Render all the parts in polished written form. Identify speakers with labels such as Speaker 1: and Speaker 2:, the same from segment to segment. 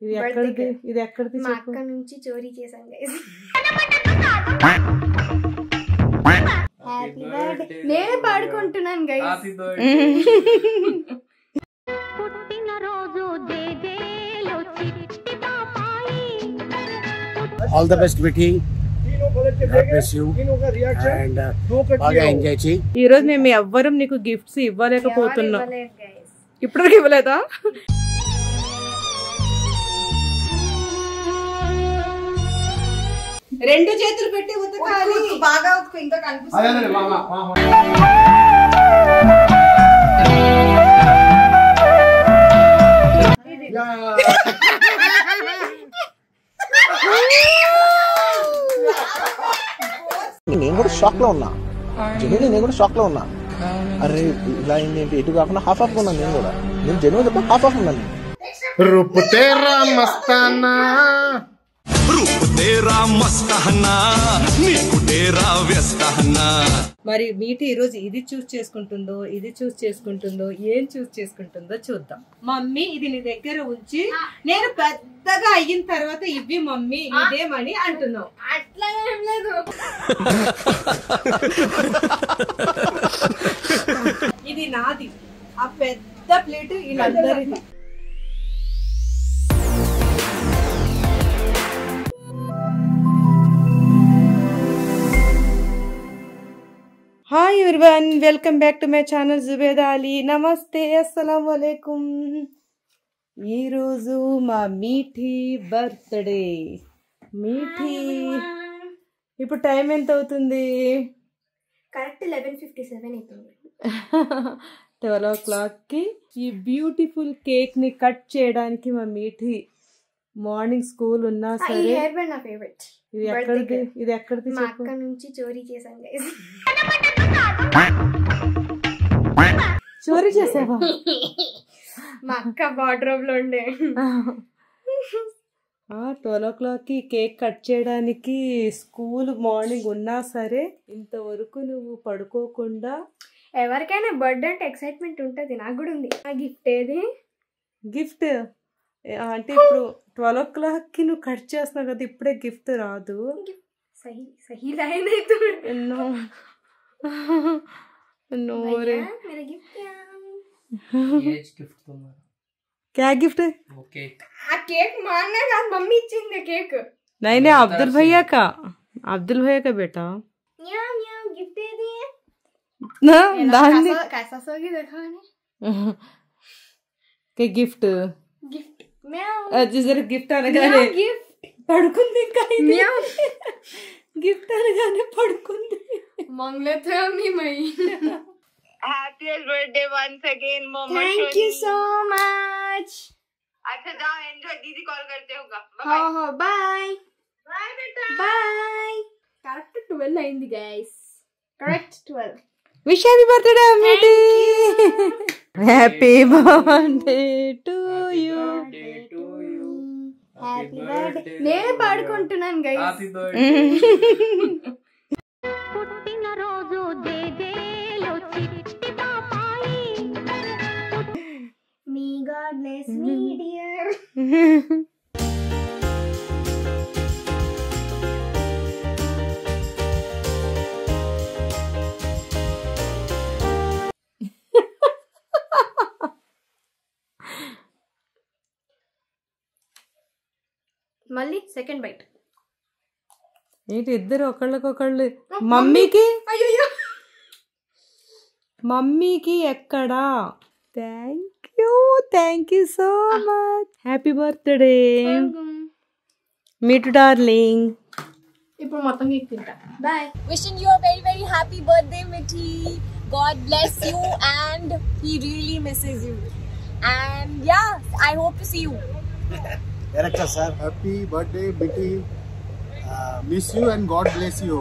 Speaker 1: ఇది ఎక్కడిది? ఇది ఎక్కడిది?
Speaker 2: మా అక్క నుంచి చోరీ చేశాం గైస్. Happy birthday. నేనే పాడుకుంటున్నాను guys.
Speaker 3: All the best, Vicky. God bless you. And బాగా ఎంజాయ్ చేయి.
Speaker 1: ఈ రోజు మేము ఎవ్వరం నీకు గిఫ్ట్స్ ఇవ్వలేకపోతున్నాం. ఇప్పుడు ఇవ్వలేదా? రెండు చేతులు పెట్టి ఉతకాలి. బాగా ఉతుకు, ఇంకా కనిపిస్తుంది.
Speaker 3: నేను కూడా షాక్ లో ఉన్నా. నేను కూడా షాక్ లో ఉన్నా. అరే ఇలా ఏంటి, ఎటు కాకుండా హాఫ్ ఆఫ్ ఉన్నాను. నేను జెన్యున్ చెప్పి హాఫ్ ఆఫ్ ఉన్నాను. రూప్ తేరా మస్తానా, రూప్ తేరా మస్తానా, నీకు తేరా వ్యస్తానా.
Speaker 1: మరి మీటి ఈ రోజు ఇది చూస్ చేసుకుంటుందో, ఇది చూస్ చేసుకుంటుందో, ఏం చూస్ చేసుకుంటుందో చూద్దాం. మమ్మీ ఇది నీ దగ్గర ఉంచి నేను పెద్దగా అయిన తర్వాత ఇవి మమ్మీ ఇదేమని అంటున్నావు.
Speaker 2: అట్లా ఏం లేదు.
Speaker 1: ఇది నాది. ఆ పెద్ద ప్లేట్ వీళ్ళందరిది. Hi everyone, welcome back to my channel Zubeda Ali. నమస్తే, అస్సలం వాలేకుమ్. ఈరోజు మా మీఠీ బర్త్డే. మీఠీ ఇప్పుడు టైం ఎంత అవుతుంది?
Speaker 2: కరెక్ట్ 11:57 అవుతుంది.
Speaker 1: 12 o'clockకి ఈ బ్యూటిఫుల్ కేక్ ని కట్ చేయడానికి మా మీఠీ మార్నింగ్ స్కూల్ ఉన్నా సరే.
Speaker 2: హెయిర్ బ్యాండ్ నా ఫేవరెట్.
Speaker 1: ఇది ఎక్కడిది? ఇది ఎక్కడిది?
Speaker 2: మా అక్క నుంచి చోరీ చేశాం గైస్.
Speaker 1: చోరీ చేసావా?
Speaker 2: మా అక్క వార్డ్రోబ్ లో ఉండే.
Speaker 1: 12 o'clockకి కేక్ కట్ చేయడానికి స్కూల్ మార్నింగ్ ఉన్నా సరే ఇంతవరకు నువ్వు పడుకోకుండా.
Speaker 2: ఎవరికైనా బర్త్డే అంటే ఎక్సైట్మెంట్ ఉంటుంది, నాకు కూడా ఉంది. ఆ గిఫ్ట్ ఏది?
Speaker 1: గిఫ్ట్ అంటే ఇప్పుడు 12 o'clockకి నువ్వు కట్ చేస్తున్నావు కదా, ఇప్పుడే గిఫ్ట్ రాదు.
Speaker 2: सही लाइन है तो
Speaker 1: नो नो रे,
Speaker 2: मेरा गिफ्ट क्या?
Speaker 4: ये गिफ्ट तुम्हारा.
Speaker 1: क्या गिफ्ट है?
Speaker 4: वो केक.
Speaker 2: आ केक मांगना ना, मम्मी इच्छिंगे केक.
Speaker 1: नहीं नहीं, अब्दुल भैया का, अब्दुल भैया का बेटा.
Speaker 2: म्याऊ म्याऊ गिफ्ट दे दिए
Speaker 1: ना दादी
Speaker 2: कैसा सोगी देखा ने
Speaker 1: के गिफ्ट
Speaker 2: गिफ्ट म्याऊ.
Speaker 1: आज जरा गिफ्ट అనగానే
Speaker 2: गिफ्ट
Speaker 1: పడుకుంది. ఇంకా
Speaker 2: म्याऊ
Speaker 1: గిఫ్ట్ అనగానే పడుకుంది.
Speaker 2: मांगले थे हमने मई.
Speaker 5: Happiest birthday once again, Mama.
Speaker 2: Thank you so much.
Speaker 5: अच्छा जाओ एंजॉय, दीदी कॉल करते होगा.
Speaker 2: हो बाय
Speaker 5: बाय बेटा.
Speaker 2: बाय. करेक्ट 12 అయింది guys. Correct 12.
Speaker 1: Wish happy birthday అమ్మేటి. Happy birthday to you.
Speaker 2: Happy birthday. నేనే పాడుకుంటున్నాను గైస్.
Speaker 4: Happy birthday.
Speaker 6: పుట్టిన రోజు జేజేలో చిట్టి పాపాయి.
Speaker 2: మీ గాడ్ బ్లెస్ మీ డియర్. మళ్ళీ సెకండ్ బైట్.
Speaker 1: ఏంటి ఇద్దరు ఒకళ్ళకొకళ్ళు? మమ్మీకి
Speaker 2: అయ్యో
Speaker 1: మమ్మీకి ఎక్కడా? Thank you so much. Happy birthday Meetu darling.
Speaker 2: ఇప్పుడు మొత్తం కేక్ తింటా. Bye.
Speaker 6: Wishing you a very very happy birthday, Mithi. God bless you and he really misses you. And yeah, I hope to see you.
Speaker 3: Director sir, happy birthday Mithi. Miss you and God bless you.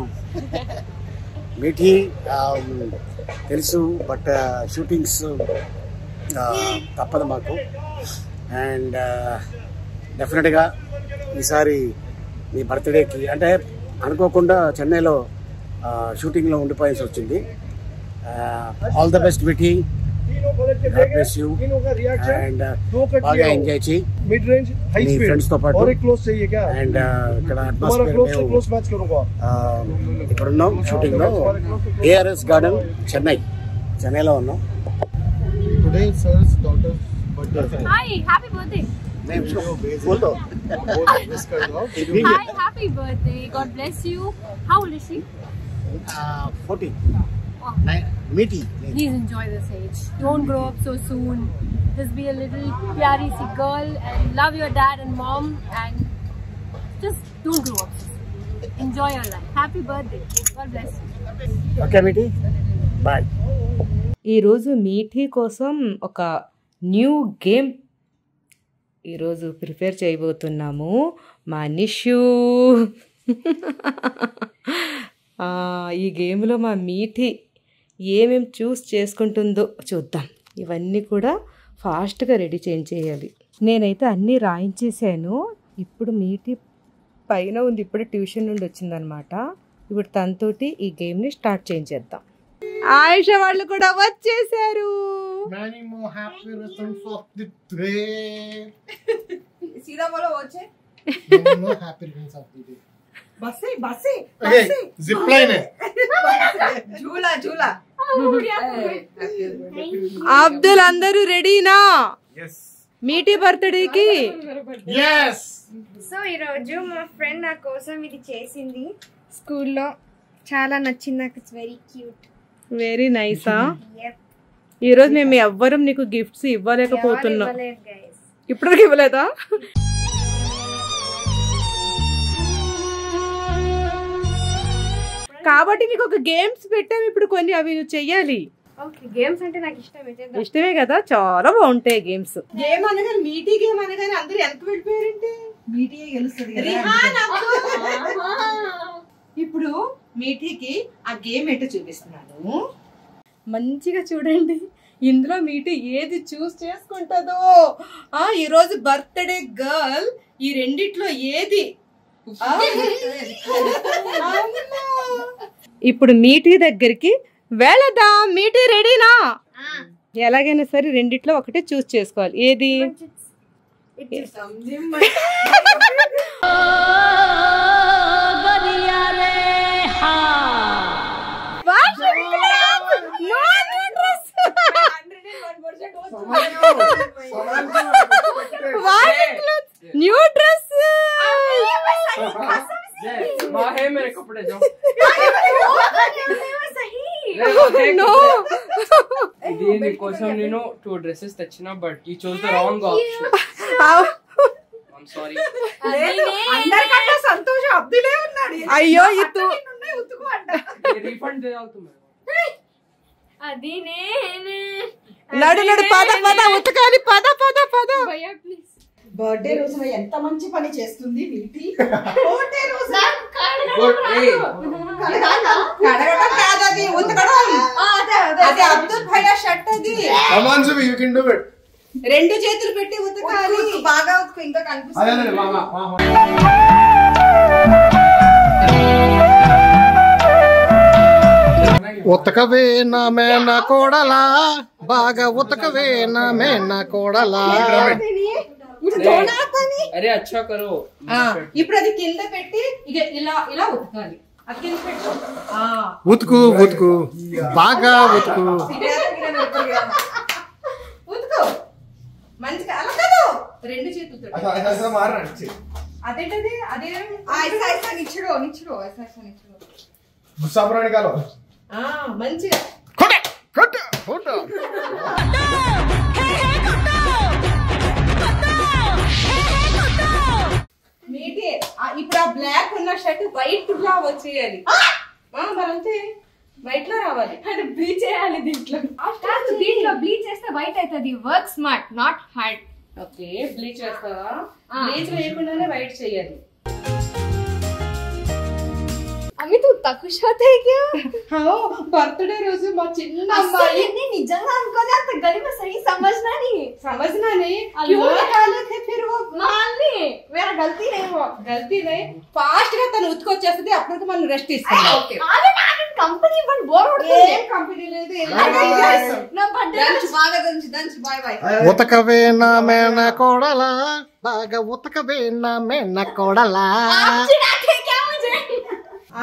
Speaker 3: Mithi, తెలుసు but shootings తప్పదు మాకు. And డెఫినెట్గా ఈసారి మీ బర్త్డేకి అంటే అనుకోకుండా చెన్నైలో షూటింగ్లో ఉండిపోయాల్సి వచ్చింది. All the best Mithi.
Speaker 7: God bless you and బాగా ఎంజాయ్ చేయి మీ ఫ్రెండ్స్ తో పాటు అండ్ ఇక్కడ అట్మాస్ఫియర్ ఇక్కడ ఉన్నాం షూటింగ్ లో ARS గార్డెన్ చెన్నైలో ఉన్నాం.
Speaker 3: Today is Sir's daughter's birthday.
Speaker 6: Hi, happy birthday. Hi, happy birthday. God bless you. How old is she?
Speaker 7: 14. Meaty.
Speaker 6: Please enjoy this age. Don't grow up so soon. Just be a little pyari si girl and love your dad and mom and just don't grow up. Enjoy your life. Happy birthday. God bless you.
Speaker 7: Okay, Meaty. Bye.
Speaker 1: ఈరోజు మీఠీ కోసం ఒక new game ఈరోజు prepare చేయబోతున్నాము. మా నిషు ఈ గేమ్లో మా మీఠీ ఏమేమి చూస్ చేసుకుంటుందో చూద్దాం. ఇవన్నీ కూడా ఫాస్ట్గా రెడీ చేయాలి. నేనైతే అన్నీ రాయించేసాను. ఇప్పుడు మీఠీ పైన ఉంది, ఇప్పుడు ట్యూషన్ నుండి వచ్చిందనమాట. ఇప్పుడు తనతోటి ఈ గేమ్ని స్టార్ట్ చేయించేద్దాం. ఆయుష వాళ్ళు కూడా వచ్చేసారు.
Speaker 3: Many more happy returns of the day.
Speaker 1: सीधा बोलो వచ్చే.
Speaker 3: Many more happy returns of the day.
Speaker 1: बसे
Speaker 3: Okay, zip line है.
Speaker 1: झूला అబ్దుల్ అందరూ రెడీనా?
Speaker 3: Yes.
Speaker 1: మీఠీ బర్త్డేకి.
Speaker 3: Yes.
Speaker 2: సో ఈరోజు మా ఫ్రెండ్ నా కోసం ఇది చేసింది స్కూల్లో. చాలా నచ్చింది నాకు. It's very cute.
Speaker 1: వెరీ నైసా. ఈరోజు మేము ఎవ్వరం నీకు గిఫ్ట్స్ ఇవ్వలేకపోతున్నాం. ఇప్పటికి ఇవ్వలేదా? కాబట్టి నీకు ఒక గేమ్స్ పెట్టాము, ఇప్పుడు కొన్ని అవి నువ్వు చెయ్యాలి.
Speaker 2: ఓకే, గేమ్స్ అంటే నాకు
Speaker 1: ఇష్టమే కదా, చాలా బాగుంటాయి గేమ్స్. గేమ్ అనగానే మీటీ గేమ్ అనగానే అందరూ వెనక్కి వెళ్ళిపోయారంటే మీటీ గెలుస్తుంది. ఇప్పుడు మీఠీకి ఆ గేమ్ ఏంటో చూపిస్తున్నాను, మంచిగా చూడండి. ఇందులో మీఠీ ఏది చూస్ చేసుకుంటుందో. ఈరోజు బర్త్డే గర్ల్ ఈ రెండిట్లో ఏది? ఇప్పుడు మీఠీ దగ్గరికి వెళదాం. మీఠీ రెడీనా? ఎలాగైనా సరే రెండిట్లో ఒకటే చూస్ చేసుకోవాలి. ఏది? न्यू ड्रेस
Speaker 4: है मेरे कपड़े जो
Speaker 1: नो
Speaker 4: దీని కోసం నేను 2 డ్రెస్సెస్ తెచ్చినా but you chose the wrong option. I'm sorry.
Speaker 1: అందరికంటే సంతోషం అబ్దులే ఉన్నాడు. అయ్యో ఇది ఉతుకు అంట.
Speaker 4: రీఫండ్ చేయాలి తుమ్మే.
Speaker 2: అది నేనే.
Speaker 1: నడు పద ఉతకాలి. పద
Speaker 2: భయ్యా ప్లీజ్.
Speaker 1: బర్త్డే రోజున ఎంత మంచి పని చేస్తుంది మీఠీ. బర్త్డే రోజు కడగడం కాదది, ఉతకడం. అదే అబ్దుల్ భయ్యా షర్ట్ అది.
Speaker 3: Come on, Zubi, you can do it.
Speaker 1: రెండు చేతులు పెట్టి ఉతకాలి. బాగా ఉతుకు, ఇంకా కనిపిస్తుంది.
Speaker 3: అదే మామా. ఉతకవే నా మేన కోడలా, బాగా ఉతకవే నా మేన కోడలా.
Speaker 4: అరే అచ్చా కరో.
Speaker 1: ఇప్పుడు అది కింద పెట్టి ఇక ఇలా ఉతకాలి. అది కింద పెట్టు.
Speaker 3: ఉతుకు బాగా ఉతుకు.
Speaker 1: ఉతుకు మంచిగా. అలా కాదు, రెండు చేతులతో. అదేంటది? అదే నిచ్చుడో
Speaker 3: గుస్సా పురాణి కాలో
Speaker 1: మంచిగా మీటి. ఇప్పుడు ఆ బ్లాక్ ఉన్న షర్ట్ వైట్ లా వచ్చేయాలి. మరంతే వైట్ లో రావాలి.
Speaker 2: అంటే బ్లీచ్ చేయాలి దీంట్లో. దీంట్లో బ్లీచ్ చేస్తే వైట్ అవుతుంది. Work smart, not hard.
Speaker 1: Okay, bleach చేస్తావా? బ్లీచ్ వేయకుండానే వైట్ చేయాలి.
Speaker 2: అమ్మి తూ తక్కువ షాట్ है क्या?
Speaker 1: బర్త్డే రోజు మా చిన్న అమ్మాయి
Speaker 2: నిజంగా అనుకోలే. అంత గరీబ్ సही समझना नहीं क्यों
Speaker 1: निकाले थे फिर वो?
Speaker 2: मान ली मेरा गलती नहीं
Speaker 1: फास्ट గా తను ఉతుకొచ్చేస్తుంది. అప్పుడు మనం రెస్ట్ ఇస్తాం.
Speaker 2: కంపెనీ ఇవ్వండి బోర్
Speaker 1: ఏం కంపెనీ లేదు
Speaker 2: నా బర్త్డే
Speaker 1: బాగా దంచి బాయ్ బాయ్.
Speaker 3: ఉతకవే నా మేన కోడలా, బాగా ఉతకవే నా మేన కోడలా.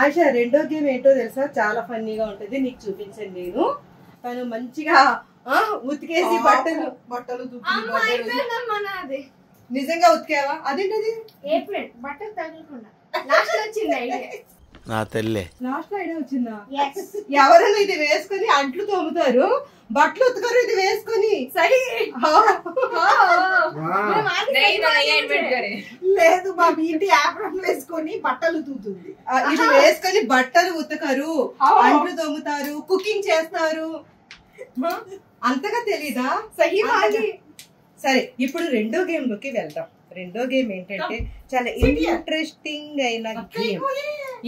Speaker 1: ఆశ రెండో గేమ్ ఏంటో తెలుసా, చాలా ఫన్నీగా ఉంటది, నీకు చూపించండి. నేను తను మంచిగా ఉతికేసి బట్టలు
Speaker 2: మనది
Speaker 1: నిజంగా ఉతికావా? అదేంటది?
Speaker 2: ఏప్రిల్ బట్టలు తగలకుండా లాస్ట్ వచ్చింది ఐడియా.
Speaker 3: నా తెల్లే
Speaker 1: లాస్ట్ ఐడియా వచ్చిందా? ఎవరైనా ఇది వేసుకొని అంట్లు తోముతారు, బట్టలు ఉతకరు ఇది వేసుకొని. సరే లేదు, మా ఇంటి యాప్రాన్ వేసుకొని బట్టలు ఉతుకుతుంది. ఇది వేసుకొని బట్టలు ఉతకరు, అంట్లు తోముతారు, కుకింగ్ చేస్తారు. అంతగా తెలీదా? సరే ఇప్పుడు రెండో గేమ్ లోకి వెళ్దాం. రెండో గేమ్ ఏంటంటే చాలా ఇంట్రెస్టింగ్ అయిన గేమ్.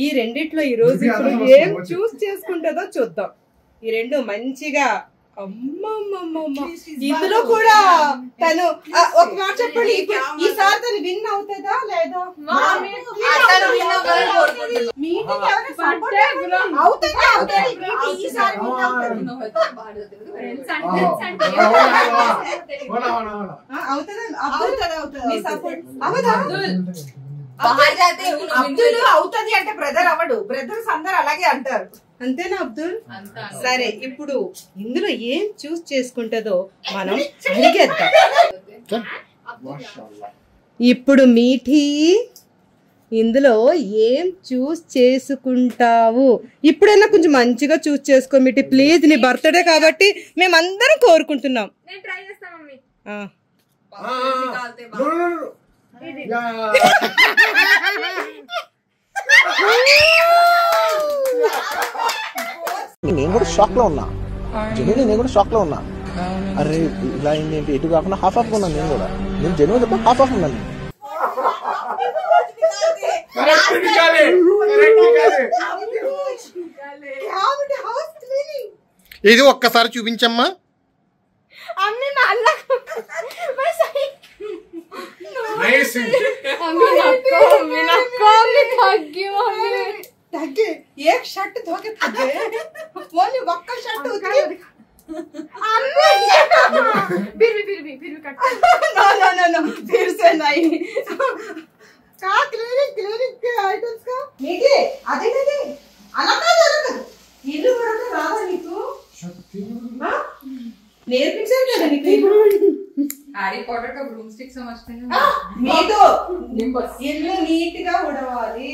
Speaker 1: ఈ రెండిట్లో ఈ రోజు ఇప్పుడు ఏం చూస్ చేసుకుంటుందో చూద్దాం. ఈ రెండు మంచిగా అమ్మమ్మమ్మ ఇందులో కూడా తను ఒక మాట చెప్పండి, ఈసారి తను విన్ అవుతుందా లేదా? అబ్దుల్ అవుతుంది అంటే బ్రదర్ అవడు, బ్రదర్స్ అందరు అలాగే అంటారు. అంతేనా అబ్దుల్? సరే ఇప్పుడు ఇందులో ఏం చూస్ చేసుకుంటుందో మనం అడిగేద్దాం. ఇప్పుడు మీఠీ ఇందులో ఏం చూస్ చేసుకుంటావు? ఇప్పుడైనా కొంచెం మంచిగా చూస్ చేసుకో మీఠీ ప్లీజ్. నీ బర్త్డే కాబట్టి మేమందరం కోరుకుంటున్నాం.
Speaker 2: నేను ట్రై చేస్తా మమ్మీ.
Speaker 3: నేను కూడా షాక్ లో ఉన్నా, జెన్యున్ నేను కూడా షాక్ లో ఉన్నా. అరే ఇలా ఏంటి, ఎటు కాకుండా హాఫ్ ఆఫ్ ఉన్నాను నేను కూడా. నేను జెన్యున్ చెప్పా హాఫ్ ఆఫ్ ఉన్నాను. ఇది ఒక్కసారి చూపించమ్మా.
Speaker 1: एक शर्ट धो के ओनली ఒక్క షర్ట్
Speaker 2: फिर भी कट
Speaker 1: नो फिर से नहीं का क्लिनिक के आइटम्स का नीचे అదే అలా కాదు ఇల్లు కూడా రాదా నీకు? నేర్పించారు కదా నీకు.
Speaker 5: हैरी पॉटर का ब्रूम स्टिक समझते हैं
Speaker 1: మీతో ఇల్లు నీట్ గా ఉడవాలి,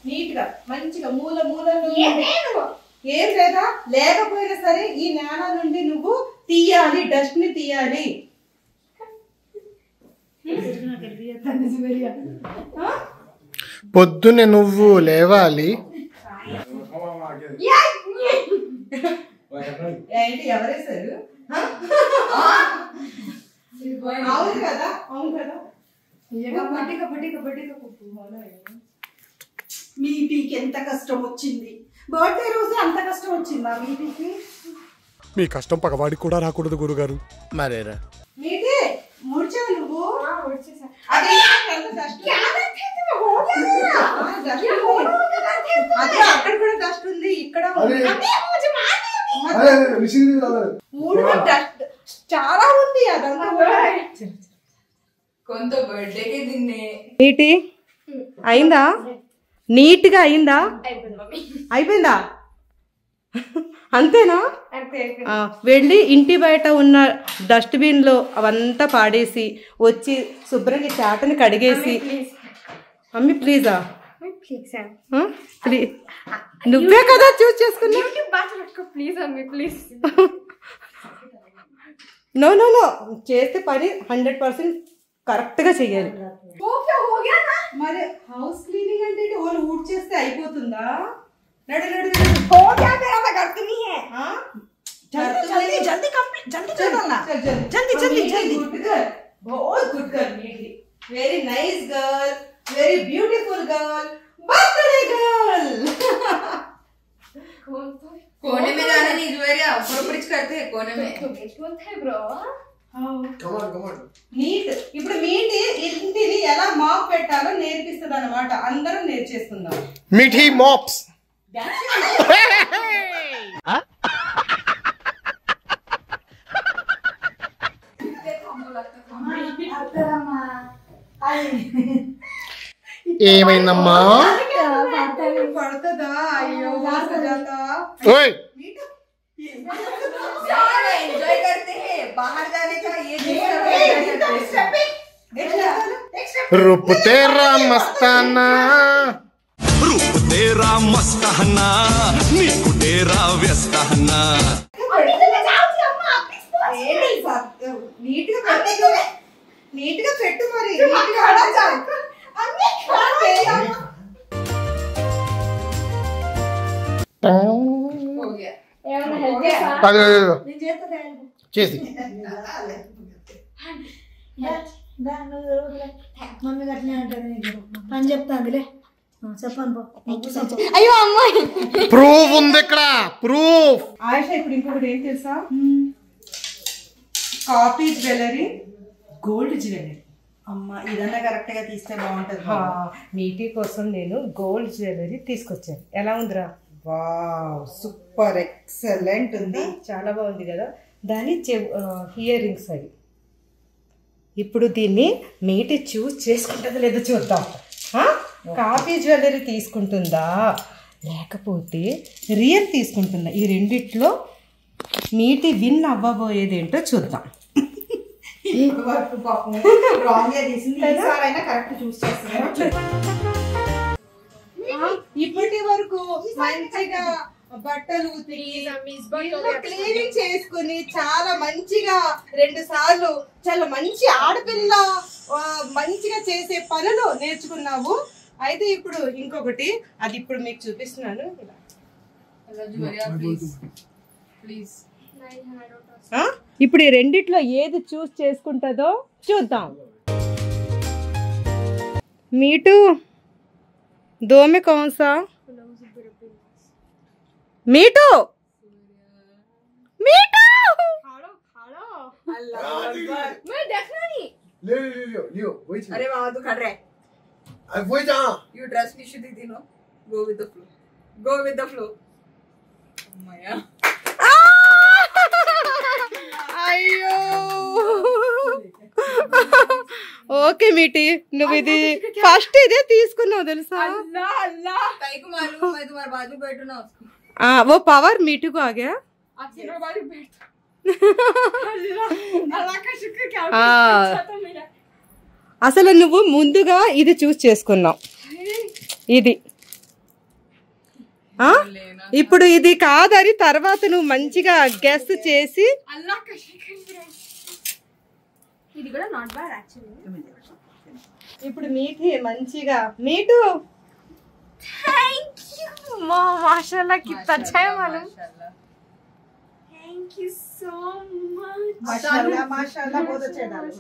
Speaker 1: నీట్ గా మంచిగా మూలలో ఏం లేదా లేకపోయినా సరే ఈ నేల నుండి నువ్వు తీయాలి, డస్ట్ ని తీయాలి.
Speaker 3: పొద్దున్నే నువ్వు లేవాలి.
Speaker 1: ఏంటి ఎవరేసారు? అవును కదా అవును కదా. మీటీకి ఎంత కష్టం వచ్చింది, బర్త్డే రోజు అంత కష్టం వచ్చిందా మీటీకి?
Speaker 8: మీ కష్టం పగవాడికి కూడా రాకూడదు గురుగారు.
Speaker 3: మరేరా
Speaker 1: మీటి ముడిచావు నువ్వు? అదే అక్కడ కూడా డస్ట్ ఉంది, ఇక్కడ డస్ట్ చాలా ఉంది. అదంతా
Speaker 5: కొంత బర్త్డే కే దిన్నే
Speaker 1: నీటి అయిందా? నీట్ గా అయిందా? అయిపోయిందా? అంతేనా? వెళ్ళి ఇంటి బయట ఉన్న డస్ట్బిన్ లో అవంతా పాడేసి వచ్చి శుభ్రంగా చాటని కడిగేసి. మమ్మీ ప్లీజా? ప్లీజ్ నువ్వే కదా చూస్ చేసుకున్నా.
Speaker 2: Please mummy please.
Speaker 1: No no no చేస్తే పని 100% కరెక్ట్ గా చెయ్యాలి. మరి హౌస్ క్లీనింగ్ అంటే వాళ్ళు ఊడ్ చేస్తే అయిపోతుందా? నడు నడు very nice girl, very beautiful girl, birthday girl.
Speaker 5: कोने में जाना नहीं, ज्वेलरी ऊपर ऊपर करते हैं कोने में.
Speaker 1: నీట్ ఇప్పుడు మీటి ఇంటిని ఎలా మాప్ పెట్టాలో నేర్పిస్తుంది అన్నమాట. అందరం నేర్చేసుకుందాం.
Speaker 3: మిఠీ మాప్స్ ఏమైందమ్మా?
Speaker 1: పడుతుందా? అయ్యో
Speaker 3: ఓయ్
Speaker 5: एंजॉय करते हैं बाहर जाने का ये
Speaker 3: रूप तेरा मस्ताना
Speaker 9: रूप तेरा मस्ताना नीकु तेरा व्यस्ताना
Speaker 1: నీట్ గా పెట్టు మరి.
Speaker 3: చేసి
Speaker 10: మమ్మీ అట్లనే అంటారు పని చెప్తాందిలే చెప్పను.
Speaker 2: అయ్యో అమ్మాయి
Speaker 3: ప్రూఫ్ ఉంది ఇక్కడ, ప్రూఫ్.
Speaker 1: ఆయుష ఇప్పుడు ఇంకొకటి ఏం తెలుసా? Copy jewellery, gold jewellery.
Speaker 5: అమ్మ ఇదన్నా కరెక్ట్ గా తీస్తే బాగుంటది.
Speaker 1: మీటి కోసం నేను గోల్డ్ జ్యువెలరీ తీసుకొచ్చాను. ఎలా ఉందిరా? వావ్, సూపర్ ఎక్సలెంట్ ఉంది. చాలా బాగుంది కదా. దాని ఇయర్ రింగ్స్ అవి. ఇప్పుడు దీన్ని మీటి చూస్ చేసుకుంటుందో లేదో చూద్దాం. కాపీ జ్యువెలరీ తీసుకుంటుందా లేకపోతే రియల్ తీసుకుంటుందా? ఈ రెండిట్లో మీటి విన్ అవ్వబోయేది ఏంటో చూద్దాం. ఇప్పటి వరకు మంచిగా బట్టలు క్లీనింగ్ చేసుకుని చాలా మంచిగా 2 సార్లు చాలా మంచి ఆడపిల్ల మంచిగా చేసే పనులు నేర్చుకున్నావు. అయితే ఇప్పుడు ఇంకొకటి, అది ఇప్పుడు మీకు చూపిస్తున్నాను. ఇప్పుడు ఈ రెండిట్లో ఏది చూస్ చేసుకుంటుందో చూద్దాం. మీటు దోమే కౌన్సా? మీటు మీటు
Speaker 5: अरे वहां तो खड़ रहे यू ड्रेस की शुद्धि दिनो go with the flow go with the flow Maya
Speaker 1: అయ్యో ఓకే మీటి, నువ్వు ఇది ఫస్ట్ ఇదే తీసుకున్నావు తెలుసా?
Speaker 5: अल्लाह अल्लाह कई को मालूम मैं तुम्हारे बाजू बैठू ना उसको
Speaker 1: वो पावर मीठू को आ गया.
Speaker 5: आप मेरे बाजू बैठ
Speaker 1: అసలు నువ్వు ముందుగా ఇది చూస్ చేసుకున్నావు. ఇది ఇప్పుడు ఇది కాదని తర్వాత నువ్వు మంచిగా గెస్ చేసి
Speaker 2: ఇది కూడా నాట్ బ్యాడ్ యాక్చువల్లీ.
Speaker 1: ఇప్పుడు మీటి మంచిగా మీటు
Speaker 2: थैंक यू माशाल्लाह कितना अच्छा है मालूम. Thank you so much.
Speaker 1: माशाल्लाह माशाल्लाह बहुत अच्छे डाले.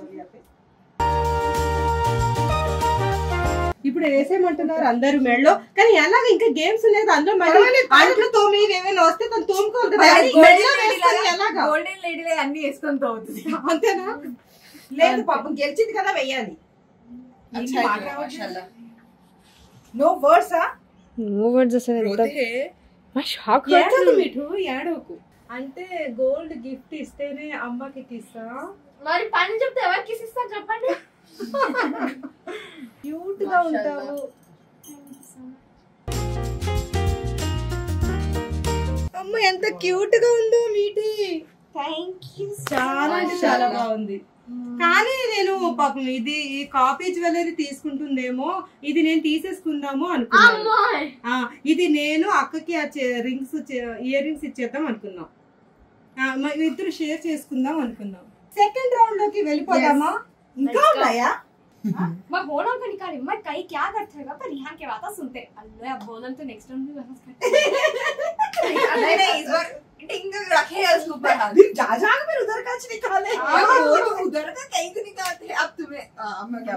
Speaker 1: ఇప్పుడు వేసేయమంటున్నారు అందరూ మెడలో, కానీ ఎలాగ ఇంకా గేమ్స్ ఉన్నాయి అందులో మళ్ళీ అంట్లు తోమి ఏమైనా వస్తే తను తోముకోవాలి కదా.
Speaker 5: గోల్డెన్ లేడీ అన్ని వేసుకొని తోముతుంది
Speaker 1: అంతేనా?
Speaker 5: లేదు పాపం గెలిచింది కదా వెయ్యాలి. नो वर्ड्स
Speaker 2: नो वर्ड्स అసలు మా షాక్
Speaker 1: ఏడవకు మిఠు, ఏడవకు. అంటే గోల్డ్ గిఫ్ట్ ఇస్తేనే అమ్మకి ఇస్తా.
Speaker 2: మరి పని చెప్తే ఎవరికి ఇస్తా చెప్పండి.
Speaker 1: క్యూట్ గా ఉంటావు. అమ్మ ఎంత క్యూట్ గా ఉందో మీటి.
Speaker 2: Thank you.
Speaker 1: చాలా అంటే చాలా బాగుంది. కానీ నేను పాపం ఇది ఈ కాపీ జ్యువెలరీ తీసుకుంటుందేమో, ఇది నేను తీసేసుకుందాము అనుకున్నాను. ఇది నేను అక్కకి రింగ్స్ ఇయర్ రింగ్స్ ఇచ్చేద్దాం అనుకున్నాం. ఇద్దరు షేర్ చేసుకుందాం అనుకున్నాం. సెకండ్ రౌండ్ లోకి వెళ్ళిపోదామా? ఇంకా ఉన్నాయా?
Speaker 2: मैं बोला तो निकाली मैं कई क्या करते होगा पर यहाँ के बात सुनते अल्लाह अब बोलन तो नेक्स्ट टाइम भी बहस करते
Speaker 5: नहीं इस बार टिंग रखे है उसके ऊपर हाथ जा जा फिर उधर का निकाले उधर का कहीं को निकालते अब तुम्हें अब मैं क्या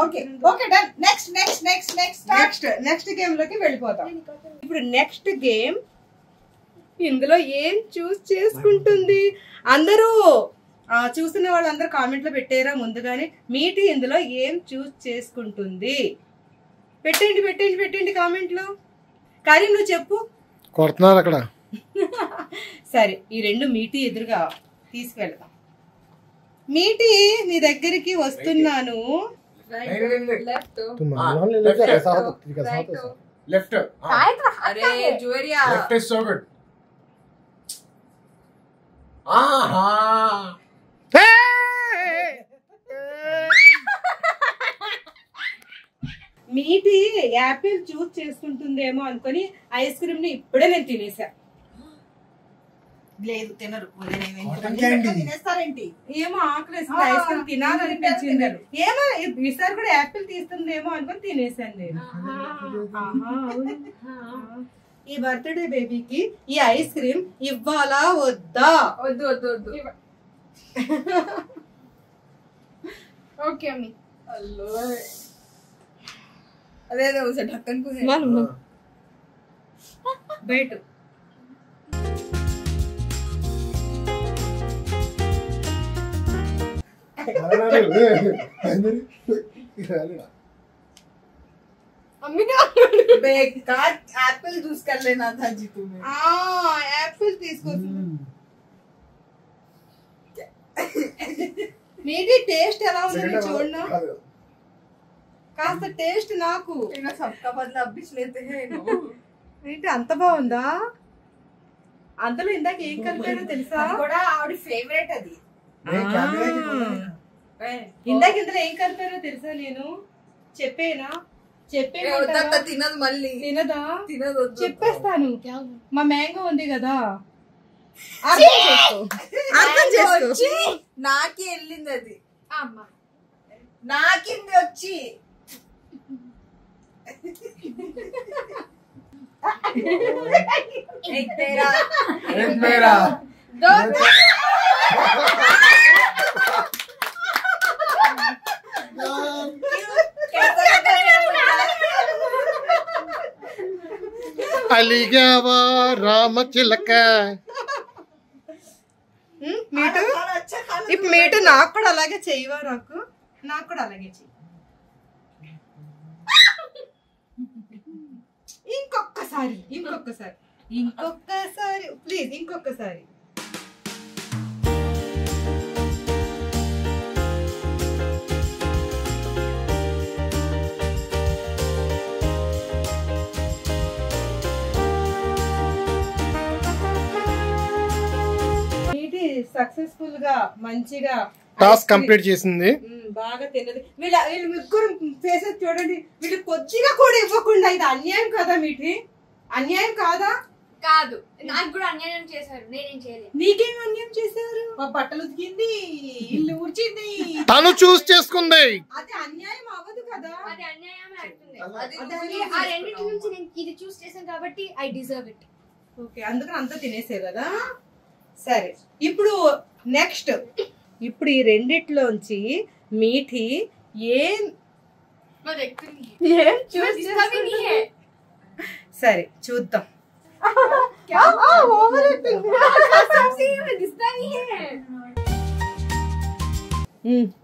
Speaker 5: okay okay done next next next next
Speaker 1: next game లోకి వెళ్ళిపోతాం. ఇప్పుడు నెక్స్ట్ గేమ్, ఇందులో ఏం చూస్ చేసుకుంటుంది? అందరూ చూస్తున్న వాళ్ళందరూ కామెంట్ లో పెట్టారా ముందుగానే? మీటి ఇందులో ఏం చూస్ చేసుకుంటుంది? పెట్టండి పెట్టండి పెట్టండి కామెంట్ లో. కానీ నువ్వు చెప్పు,
Speaker 3: కొడుతున్నారు అక్కడ.
Speaker 1: సరే ఈ రెండు మీటి ఎదురుగా తీసుకెళ్దాం. మీటి నీ దగ్గరికి వస్తున్నాను.
Speaker 7: లెఫ్ట్.
Speaker 5: अरे Juveria
Speaker 7: Left is so good. Aha.
Speaker 1: Mithi apple choose చేసుకుంటుందేమో అనుకుని ఐస్ క్రీమ్ ని ఇప్పుడే నేను తినేసా.
Speaker 5: లేదు తినరు.
Speaker 7: తినేస్తారేంటి?
Speaker 1: ఏమో ఆకలిస్తుంది, ఐస్ క్రీమ్ తినాలనిపించింది. ఏమో ఈసారి కూడా యాపిల్ తీస్తుందేమో అనుకుని తినేసాను నేను. ఈ బర్త్డే బేబీకి ఈ ఐస్ క్రీమ్ ఇవ్వాలా వద్దా?
Speaker 2: వద్దు వద్దు వద్దు. ఓకే అమ్మి.
Speaker 5: अरे उसे ढक्कन को
Speaker 1: बैठ.
Speaker 2: अम्मी का
Speaker 5: बेकार एप्पल जूस कर लेना था जीतू में.
Speaker 1: యాపిల్ తీసుకోవచ్చు. మీది టేస్ట్ ఎలా ఉందో చూడనా? కాస్త టేస్ట్ నాకు.
Speaker 5: सबका बदला अब बीच लेते हैं.
Speaker 1: ఏంటి అంత బాగుందా? అందులో ఇందాక ఏం కలిపారో తెలుసా?
Speaker 5: కూడా ఆవిడ ఫేవరెట్ అది.
Speaker 1: ఇందాక ఇందులో ఏం కలిపారో తెలుసా? నేను చెప్పేనా?
Speaker 5: తినదు మళ్ళీ.
Speaker 1: తినదా?
Speaker 5: తినదు.
Speaker 1: చెప్పేస్తాను. మా మ్యాంగో ఉంది కదా,
Speaker 5: అర్థం చేసుకో. నాకే వెళ్ళింది అది. నాకింది వచ్చి एक तेरा
Speaker 7: एक मेरा
Speaker 2: दो
Speaker 3: అలిగావా రామచిలక.
Speaker 1: మీటు ఇప్పుడు మీటు నాకు కూడా అలాగే చెయ్యవా? నాకు కూడా అలాగే చెయ్యి. ఇంకొక్కసారి ప్లీజ్, ఇంకొకసారి. సక్సెస్ఫుల్ గా మంచిగా
Speaker 3: టాస్క్ కంప్లీట్ చేసింది.
Speaker 1: బాగా తిన్నది. వీళ్ళు ముగ్గురు ఫేసెస్ చూడండి. వీళ్ళు కొద్దిగా కూడా ఇవ్వకుండా, ఇది అన్యాయం కదా మీటి? అన్యాయం కాదా?
Speaker 2: కాదు, నాకు కూడా అన్యాయం చేశారు. నేనేం చేయలేదు.
Speaker 1: నీకేం అన్యాయం చేశారు? మా బట్టలు ఉతికింది, ఇల్లు ఊడ్చింది,
Speaker 3: తను చూస్ చేసుకుంది.
Speaker 1: అది అన్యాయం అవ్వదు కదా?
Speaker 2: అది అన్యాయమే అవుతుంది. ఆ రెండింటి నుంచి నేను ఇది చూస్ చేశాను కాబట్టి ఐ డిజర్వ్ ఇట్.
Speaker 1: ఓకే, అందుకని అంతా తినేసే కదా. సరే, ఇప్పుడు నెక్స్ట్, ఇప్పుడు ఈ రెండిట్లోంచి మీఠి ఏం చూస్ చేసుకుంటుంది? సరే చూద్దాం.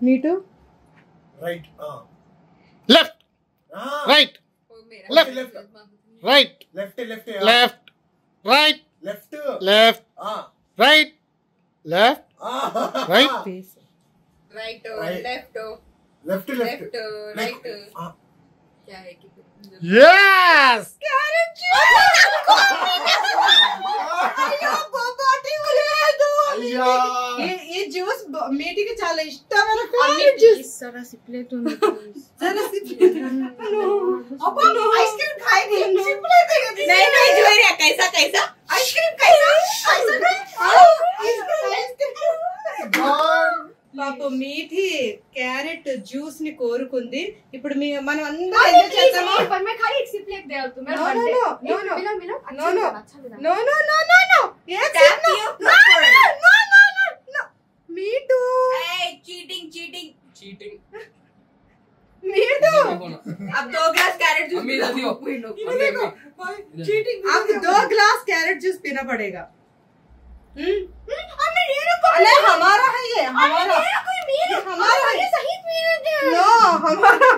Speaker 1: Meetu
Speaker 7: right
Speaker 3: left right left right
Speaker 7: left left
Speaker 3: left right
Speaker 7: left
Speaker 3: left right left right
Speaker 5: right left
Speaker 7: left left
Speaker 5: right क्या है कि
Speaker 3: yes
Speaker 1: క్యారెట్ జ్యూస్. అయ్యో బొబ్బటి లేదు. ఈ జ్యూస్ మీటికి చాలా ఇష్టమైన క్యారెట్ జ్యూస్.
Speaker 2: जरा सिपलेतून
Speaker 1: जरा सिपलेतून.
Speaker 5: अब्बा आइसक्रीम खाएगी. सिपलेतून नहीं नहीं जुएरिया कैसा कैसा आइसक्रीम कैसा आइसक्रीम
Speaker 1: పాప మీఠి క్యారెట్ జ్యూస్ ని కోరుకుంది. ఇప్పుడు మనం అందరం ఎంజాయ్ చేద్దామా?
Speaker 2: पर मैं खाली एक सिप लेके दे तू मेरा
Speaker 1: No,
Speaker 2: बर्थडे
Speaker 1: no, no,
Speaker 2: मिलो मिलो
Speaker 1: no,
Speaker 2: अच्छा
Speaker 1: no,
Speaker 2: अच्छा
Speaker 1: no, no, no, no, no. एक sip no, no, no, no, no. Meethu
Speaker 5: cheating cheating
Speaker 4: cheating
Speaker 1: Meethu
Speaker 5: अब 2 ग्लास कैरेट जूस
Speaker 4: अम्मी इधर दियो
Speaker 5: चीटिंग
Speaker 1: अब 2 ग्लास कैरेट जूस पीना पड़ेगा. अरे हमारा है ये, हमारा हमारा है.
Speaker 2: सही पीने दे.
Speaker 1: नो हमारा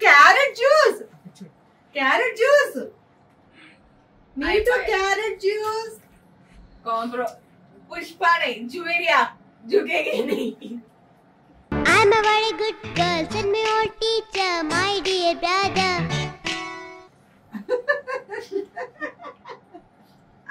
Speaker 1: carrot juice carrot juice. Meetu carrot juice.
Speaker 5: कॉम्प्रो पुष्पा नहीं जुवेरिया झुकेगी नहीं.
Speaker 11: I'm a very good girl. Send me your teacher, my dear brother.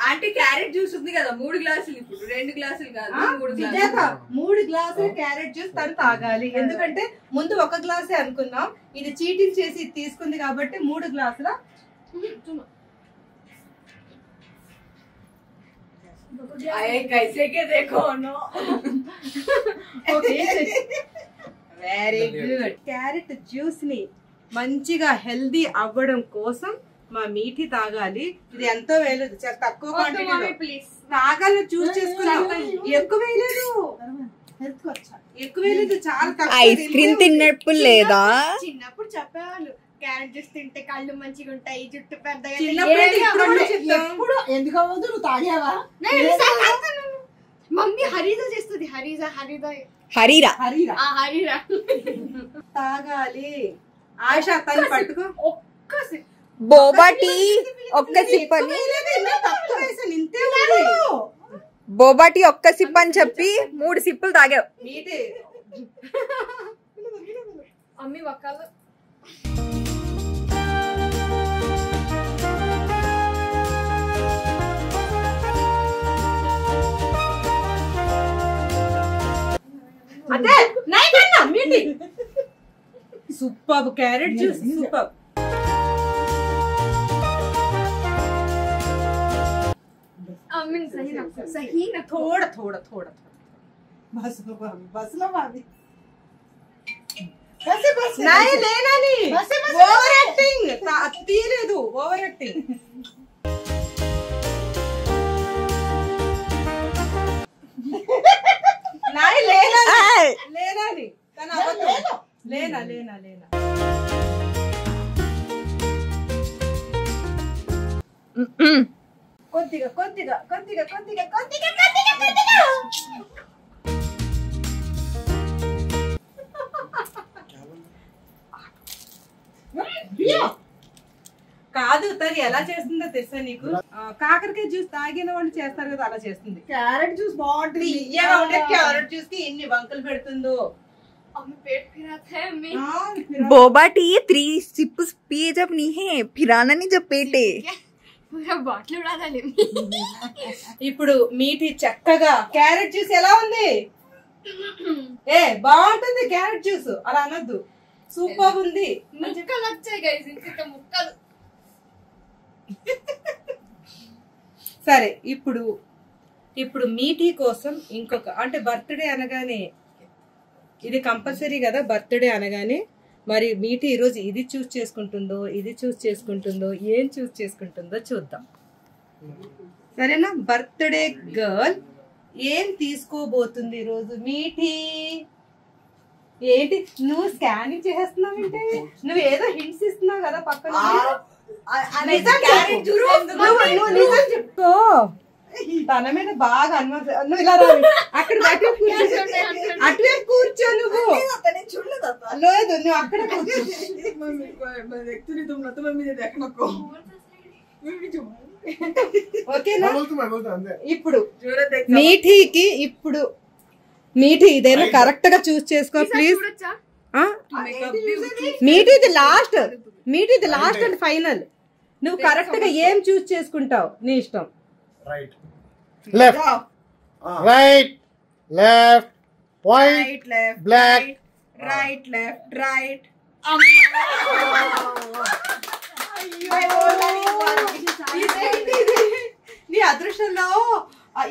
Speaker 5: Aunty carrot juice ఉంది కదా 3 గ్లాసులు, ఇప్పుడు 2 గ్లాసులు కాదు 3
Speaker 1: సుజాత
Speaker 5: గ్లాసులు.
Speaker 1: 3 గ్లాసులు క్యారెట్ జ్యూస్ తను తాగాలి. ఎందుకంటే ముందు 1 గ్లాసే అనుకున్నాం, ఇది చీటింగ్ చేసి తీసుకుంది కాబట్టి 3 గ్లాసుల.
Speaker 5: अरे कैसे के देखो no.
Speaker 1: Very good. Carrot juice ని మంచిగా హెల్దీ అవ్వడం కోసం మా మీఠి తాగాలి. ఇది ఎంతో వేయలేదు, చాలా తక్కువ క్వాంటిటీలో తాగాలని చూస్ చేసుకున్నాం. ఎక్కువ వేయలేదు, ఎక్కువ వేయలేదు, చాలా తక్కువ.
Speaker 5: ఐస్ క్రీమ్ తిన్నప్పుడు లేదా?
Speaker 2: చిన్నప్పుడు చెప్పేవాళ్ళు క్యారెట్ జ్యూస్ తింటే కళ్ళు మంచిగా ఉంటాయి, జుట్టు పెద్దగా.
Speaker 5: ఎందుకు అవ్వదు? నువ్వు తాగావా?
Speaker 2: మమ్మీ హరీదా చేస్తుంది. హరీదా
Speaker 5: హరీరా
Speaker 2: హరీరా
Speaker 1: తాగాలి. ఆశా తను పట్టుకో.
Speaker 5: బోబా టీ ఒక్క సిప్ అని, బోబా టీ ఒక్క సిప్ అని చెప్పి 3 సిప్పులు తాగావు.
Speaker 2: మమ్మీ ఒక్కళ్ళు
Speaker 1: అదే నైకన్నా మీటి సూపర్ క్యారెట్ జ్యూస్ సూపర్.
Speaker 2: सही ना
Speaker 1: थोड़ा थोड़ा थोड़ा बस बस लो भाभी. बस नहीं लेना नहीं. ओवर एक्टिंग తీయలేదు, ఓవర్ యాక్టింగ్. नहीं लेना लेना नहीं तन अबद्धం. लेना लेना लेना. కొద్దిగా కొద్దిగా కొద్దిగా కొద్దిగా కొద్దిగా కొద్దిగా కొద్దిగా. కాదు, తను ఎలా చేస్తుందో తెలుసా నీకు? కాకరకాయ జ్యూస్ తాగిన వాళ్ళు చేస్తారు కదా, అలా చేస్తుంది.
Speaker 5: క్యారెట్ జ్యూస్ బాగుంటుంది.
Speaker 1: ఇయ్యగా ఉండే క్యారెట్ జ్యూస్ కి ఎన్ని వంకలు పెడుతుందో.
Speaker 2: पेट फिराता है मैं.
Speaker 5: बोबा टी 3 सिप्स पिए जब नहीं है, फिराना नहीं जब पेटे.
Speaker 2: पूरा బాటిల్ ఉడాలి.
Speaker 1: ఇప్పుడు మీటి చక్కగా క్యారెట్ జ్యూస్ ఎలా ఉంది? బాగుంటుంది క్యారెట్ జ్యూస్, అలా అనొద్దు. సూపర్ ఉంది.
Speaker 2: ముక్కలు వచ్చాయి గైస్, ఇంకా ముక్కలు.
Speaker 1: సరే, ఇప్పుడు మీటి కోసం ఇంకొక, అంటే బర్త్డే అనగానే ఇది కంపల్సరీ కదా, బర్త్డే అనగానే మరి మీటి ఈరోజు ఇది చూస్ చేసుకుంటుందో, ఇది చూస్ చేసుకుంటుందో, ఏం చూస్ చేసుకుంటుందో చూద్దాం. సరేనా? బర్త్డే గర్ల్ ఏం తీసుకోబోతుంది ఈరోజు? మీటి ఏంటి నువ్వు స్కానింగ్ చేస్తున్నావు అంటే? నువ్వు ఏదో హింట్స్ ఇస్తున్నావు కదా పక్కన. నిజం చెప్తూ తన మీద బాగా అనుమానం. నువ్వు ఇలా రావి, అక్కడ అటువైపు కూర్చో. నువ్వు లేదు, నువ్వు అక్కడ కూర్చో. ఓకేనా? ఇప్పుడు మీఠీకి మీఠీ ఇదేనా కరెక్ట్ గా చూస్ చేసుకో ప్లీజ్. మీఠీది లాస్ట్ అండ్ ఫైనల్. నువ్వు కరెక్ట్ గా ఏం చూస్ చేసుకుంటావు నీ ఇష్టం.
Speaker 3: Right left right left white black
Speaker 5: right left right.
Speaker 1: నీ అదృష్టంలో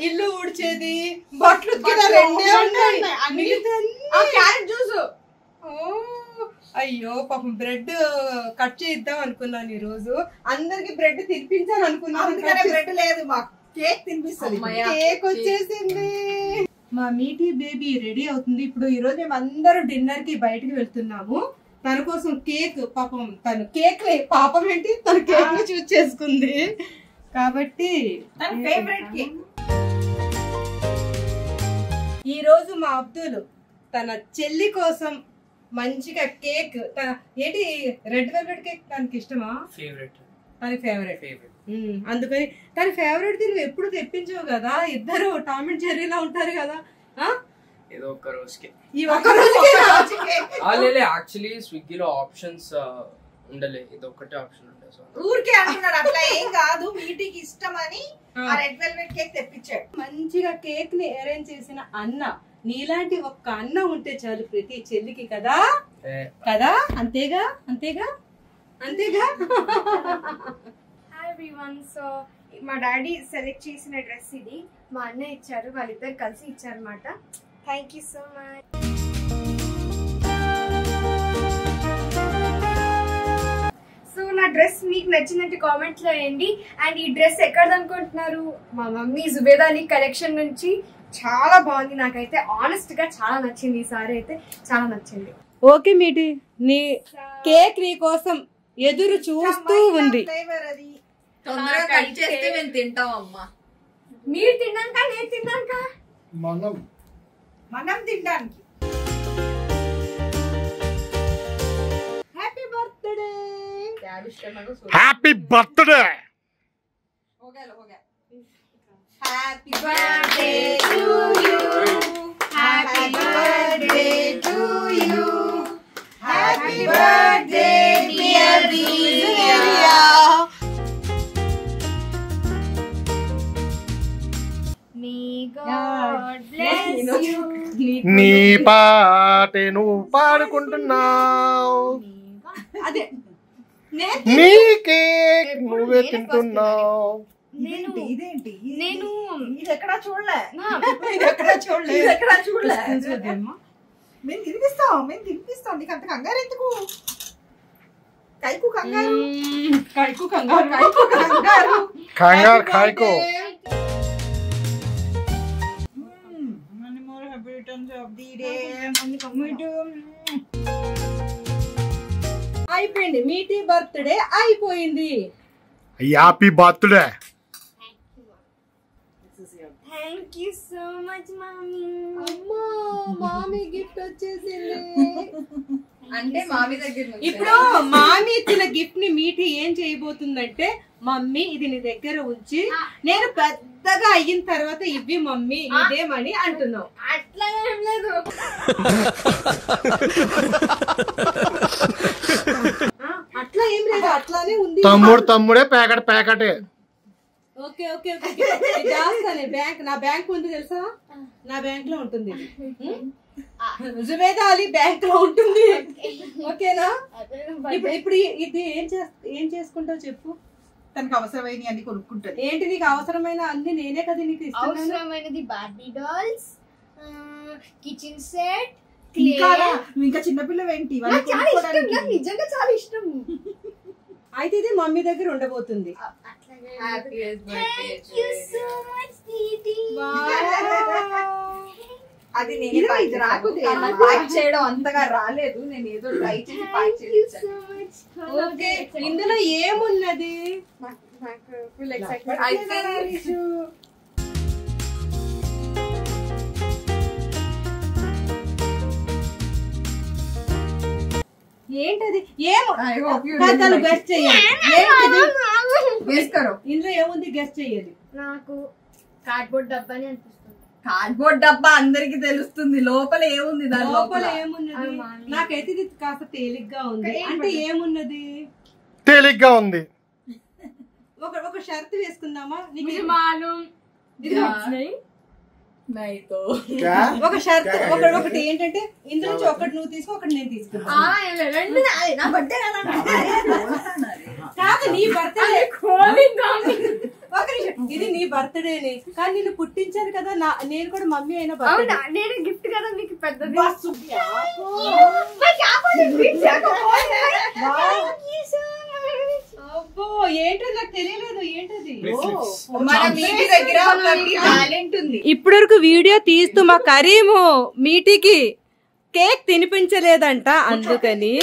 Speaker 1: ఇల్లు ఊడ్చేది, బట్టలు రెండే ఉన్నాయి.
Speaker 2: Carrot juice.
Speaker 1: అయ్యో పాపం, బ్రెడ్ కట్ చేద్దాం అనుకున్నాను ఈ రోజు. అందరికి బ్రెడ్ తినిపించాను అనుకున్నాను.
Speaker 5: బ్రెడ్ లేదు, మాకు కేక్ తినిపిస్తుంది.
Speaker 1: కేక్ వచ్చేసింది. మా మీటీ బేబీ రెడీ అవుతుంది. ఇప్పుడు ఈ రోజు మేము అందరూ డిన్నర్ కి బయటికి వెళ్తున్నాము. తన కోసం కేక్, పాపం తను కేక్ పాపం ఏంటి, తన కేక్ ని చూస్ చేసుకుంది కాబట్టి
Speaker 5: తన ఫేవరెట్ కేక్.
Speaker 1: ఈ రోజు మా అబ్దుల్ తన చెల్లి కోసం మంచిగా కేక్ ఏంటి రెడ్ వెల్వెట్ కేక్ తనకి ఇష్టమా? తన ఫేవరెట్. అందుకని తన ఫేవరెట్ నువ్వు ఎప్పుడు తెప్పించవు కదా, ఇద్దరు టామ్ అండ్ జెర్రీలా ఉంటారు కదా.
Speaker 4: ఏదో ఒక్క రోజుకి
Speaker 1: ఈ ఒక్క రోజుకి
Speaker 4: యాక్చువల్లీ స్విగ్గీలో ఆప్షన్స్ ఉండలే, ఇది ఒక్కటే ఆప్షన్ ఉండే.
Speaker 5: ఊరికే అంటున్నాడు, అట్లా ఏం కాదు. మీటికి ఇష్టమని రెడ్ వెల్వెట్ కేక్ తెప్పించాడు.
Speaker 1: మంచిగా కేక్ ని అరేంజ్ చేసిన అన్న, నీలాంటి ఒక్క అన్న ఉంటే చాలు ప్రతి చెల్లికి కదా కదా. అంతేగా అంతేగా అంతేగా.
Speaker 2: Hi everyone. సో మా డాడీ సెలెక్ట్ చేసిన డ్రెస్ ఇది, మా అన్న ఇచ్చారు, వాళ్ళిద్దరు కలిసి ఇచ్చారన్నమాట. Thank you so much. So నా డ్రెస్ మీకు నచ్చిందంటే కామెంట్స్ లో వేయండి. అండ్ ఈ డ్రెస్ ఎక్కడది అనుకుంటున్నారు? మా మమ్మీ జుబేదా అలీ కలెక్షన్ నుంచి. చాలా బాగుంది, నాకైతే ఆనెస్ట్ గా చాలా నచ్చింది. ఈసారి అయితే చాలా నచ్చింది.
Speaker 1: ఓకే మీటి, నీ కేక్ నీ కోసం ఎదురు చూస్తూ ఉంది.
Speaker 5: తొందరగా కట్ చేస్తే మేము తింటాం అమ్మా.
Speaker 2: మీరు తిన్నాక నేను తిన్నాక
Speaker 5: మనం తినడానికి.
Speaker 1: Happy birthday.
Speaker 8: Happy birthday.
Speaker 5: Happy birthday to you. Happy birthday to you. Happy birthday dear Divya.
Speaker 2: May God bless you.
Speaker 8: నీ పాటే నువ్వు పాడుకుంటున్నావు,
Speaker 5: అదే
Speaker 8: నీ కేక్ నువ్వే తింటున్నావు.
Speaker 5: ఇదేంటి
Speaker 2: నేను
Speaker 5: ఇది ఎక్కడా చూడలే. ఇది ఎక్కడా చూడలే. మేము తినిపిస్తాం నీకు అంత కంగారు ఎందుకు? కైకు కంగారు.
Speaker 8: కంగారు కాయకు.
Speaker 1: అయిపోయింది, మీటి బర్త్డే అయిపోయింది.
Speaker 8: Happy birthday.
Speaker 2: Thank you so much mummy.
Speaker 1: అమ్మా మామీ గిఫ్ట్ వచ్చేసింది.
Speaker 5: అంటే మామీ దగ్గర నుంచి.
Speaker 1: ఇప్పుడు మామీ ఇచ్చిన గిఫ్ట్ ని మీటి ఏం చేయబోతుందంటే, మమ్మీ ఇది నీ దగ్గర ఉంచి నేను పెద్దగా అయిన తర్వాత ఇవ్వి మమ్మీ ఇదేమని అంటున్నావు.
Speaker 2: అట్లా ఏం లేదు.
Speaker 1: అట్లా ఏం లేదు, అట్లానే ఉంది.
Speaker 8: తమ్ముడే ప్యాకెటే.
Speaker 1: ఓకే ఓకే ఓకే చేస్తాను. బ్యాంక్, నా బ్యాంక్ ఉంది తెలుసా, నా బ్యాంక్ లో ఉంటుంది. జుబేదా అలీ బ్యాంక్ లో ఉంటుంది. ఓకేనా? ఇప్పుడు ఇది ఏం చేసుకుంటావు చెప్పు.
Speaker 5: తనకు అవసరమైన అన్ని కొనుక్కుంటది.
Speaker 1: ఏంటి నీకు అవసరమైన అన్ని నేనే కదా నీకు ఇస్తాను.
Speaker 2: అవసరమైనది బార్బీ డాల్స్, కిచెన్ సెట్.
Speaker 5: ఇంకా చిన్నపిల్ల ఏంటి?
Speaker 2: నిజంగా చాలా ఇష్టం.
Speaker 1: అయితే ఇది మమ్మీ దగ్గర ఉండబోతుంది.
Speaker 5: అది నేను నాకు ప్యాక్ చేయడం అంతగా రాలేదు, నేను ఏదో ట్రై చేసి ప్యాక్ చేశాను.
Speaker 1: ఓకే, ఇందులో ఏమున్నది?
Speaker 2: నాకు ఫుల్ ఎక్సైట్మెంట్.
Speaker 1: ఏంటది? ఏమో గెస్ట్ చెయ్యాలి. ఇందులో ఏముంది గెస్ట్ చెయ్యాలి.
Speaker 2: నాకు కార్డ్బోర్డ్ డబ్బా అని అనిపిస్తుంది.
Speaker 5: కార్డ్బోర్డ్ డబ్బా అందరికి తెలుస్తుంది, లోపల ఏముంది దాని
Speaker 1: లోపల ఏమున్నది? నాకైతే ఇది కాస్త తేలిగ్గా ఉంది. అంటే ఏమున్నది?
Speaker 8: తేలిగ్గా ఉంది.
Speaker 1: ఒక షరతు వేసుకుందామా? నీకు
Speaker 2: మాలూమ్.
Speaker 1: ఒక షరతు ఒకటి ఏంటంటే, ఇందులో నుంచి ఒకటి నువ్వు తీసుకో, ఒకటి నేను తీసుకున్నా. కాదు నీ బర్త్డే. ఒక నిమిషం, ఇది నీ బర్త్డేనే కానీ నేను పుట్టించాను కదా, నేను కూడా మమ్మీ అయినా బర్త్డే.
Speaker 2: నేను గిఫ్ట్ కదా మీకు పెద్దది.
Speaker 1: అబ్బో ఏంటో నాకు తెలియలేదు. ఏంటది? ఇప్పటి వరకు వీడియో తీస్తూ మా కరీము మీటికి కేక్ తినిపించలేదంట, అందుకని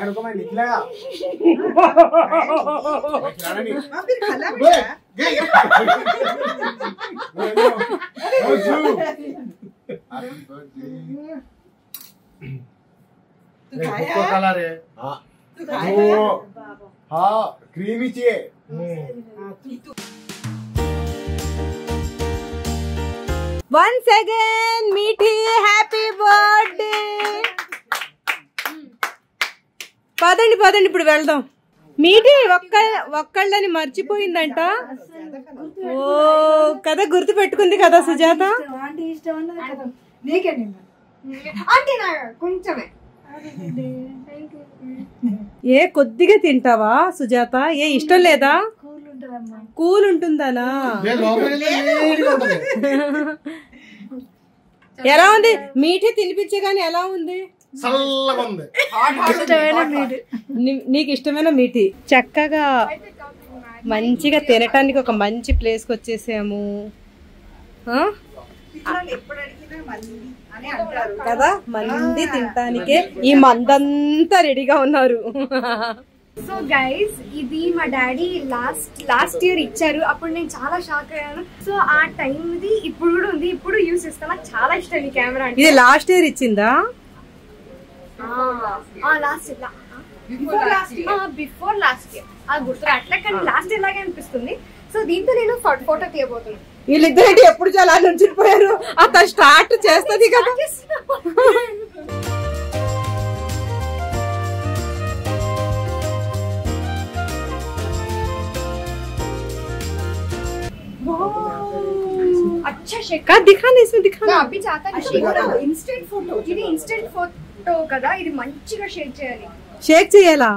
Speaker 7: रुको मैं निकलेगा
Speaker 5: फिर खाना बेटा
Speaker 8: को कलर है
Speaker 7: हाँ क्रीमी चाहिए
Speaker 1: Once again, మీఠీ హ్యాపీ బర్త్డే. పదండి పదండి ఇప్పుడు వెళ్దాం. మీఠీ ఒక్కళ్ళని మర్చిపోయిందంట. ఓ కదా గుర్తు పెట్టుకుంది కదా సుజాత. ఏ కొద్దిగా తింటావా సుజాత? ఏ ఇష్టం లేదా? కూల్ ఉంటుందనా? ఎలా ఉంది మీఠీ తినిపించగానే? ఎలా ఉంది? నీకు ఇష్టమైన మీఠీ. చక్కగా మంచిగా తినటానికి ఒక మంచి ప్లేస్ కి వచ్చేసాము కదా. మంది తినటానికే ఈ మందంతా రెడీగా ఉన్నారు.
Speaker 2: సో గైస్, ఇది మా డాడీ లాస్ట్ ఇయర్ ఇచ్చారు. అప్పుడు నేను చాలా షాక్ అయ్యాను. సో ఆ టైంది ఇప్పుడు కూడా ఉంది. ఇప్పుడు యూస్ చేస్తాను. నాకు చాలా ఇష్టం ఈ కెమెరా.
Speaker 1: ఇది లాస్ట్ ఇయర్ ఇచ్చిందా?
Speaker 2: బిఫోర్ లాస్ట్ ఇయర్ అది గుర్తు అట్లా, కానీ లాస్ట్ ఇయర్ లాగే అనిపిస్తుంది. సో దీంతో నేను ఫోటో తీయబోతున్నాను.
Speaker 1: వీళ్ళిద్దరేంటి ఎప్పుడు చాలా నుంచిపోయారు? అతను స్టార్ట్ చేస్తుంది కదా.
Speaker 2: अच्छा शेक
Speaker 1: दिखाना इसमें दिखाना.
Speaker 2: अभी चाहता नहीं. Instant photo. ఇది ఇన్స్టెంట్ ఫోటో కదా. ఇది మంచిగా షేక్ చేయాలి.
Speaker 1: షేక్ చేయాలా?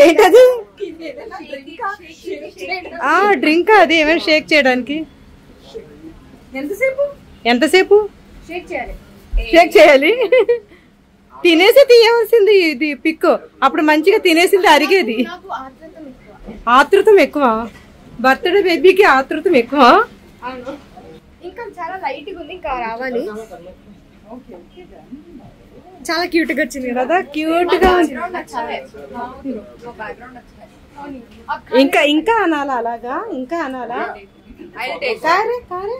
Speaker 1: ఏంటది? డ్రింక్. అది ఏమైనా షేక్ చేయడానికి ఎంతసేపు
Speaker 2: షేక్ చేయాలి?
Speaker 1: షేక్ చేయాలి. తినేసి తీయవలసింది ఇది పిక్. అప్పుడు మంచిగా తినేసింది అరిగేది. ఆతృతం ఎక్కువ. బర్త్డే బేబీకి ఆతృతం ఎక్కువ.
Speaker 2: ఇంకా చాలా లైట్ గా ఉంది. ఇంకా రావాలి. చాలా క్యూట్ గా వచ్చింది కదా.
Speaker 1: క్యూట్ గా ఇంకా ఇంకా అనాలా? అలాగా ఇంకా అనాలా? కారే కారే